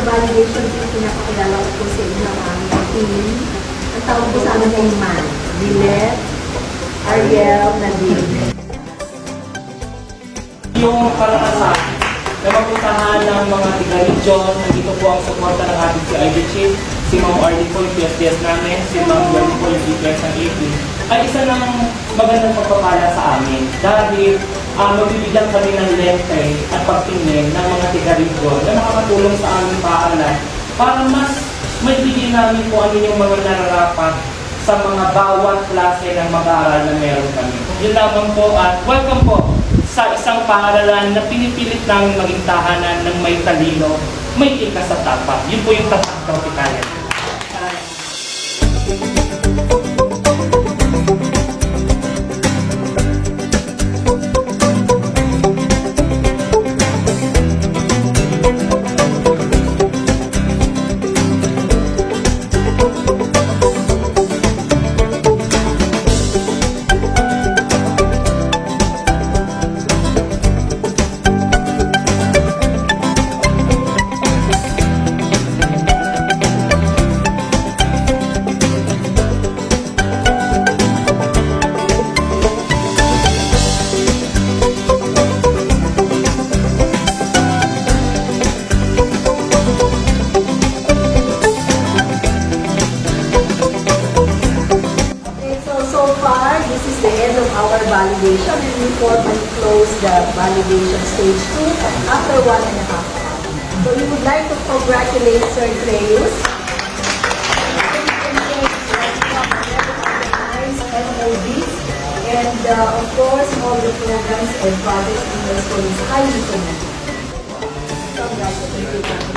Validation po, pinapakilala ko po sa inyo ang team. Ang tawag po sa amin ay MAN. Lilet, Ariel, Nadine. Yung karanasan na mapuntahan ng mga tiga-region, nandito po ang suporta ng ating si IB Chief, si Ma'am Arlie po, yung PSDS namin, si Ma'am Arlie po, yung DPS ng AP, ay isa ng magandang pagpapala sa amin. Dahil mabibigyan kami ng lente at pagtingin ng mga tiga-region na nakakatulong sa aming paaralan para mas maibigay namin po ano yung mga nararapat sa mga bawat klase ng mag-aaral na meron kami. Yun lamang po at welcome po sa isang paaralan na pinipilit namin maging tahanan ng may talino, may ikas at tapat. Yun po yung tapat tropicana. This is the end of our validation, and we formally close the validation stage 2 after 1.5 hours. So we would like to congratulate Sir Treus, and of course all the programs and projects in the school is highly commended. Congratulations.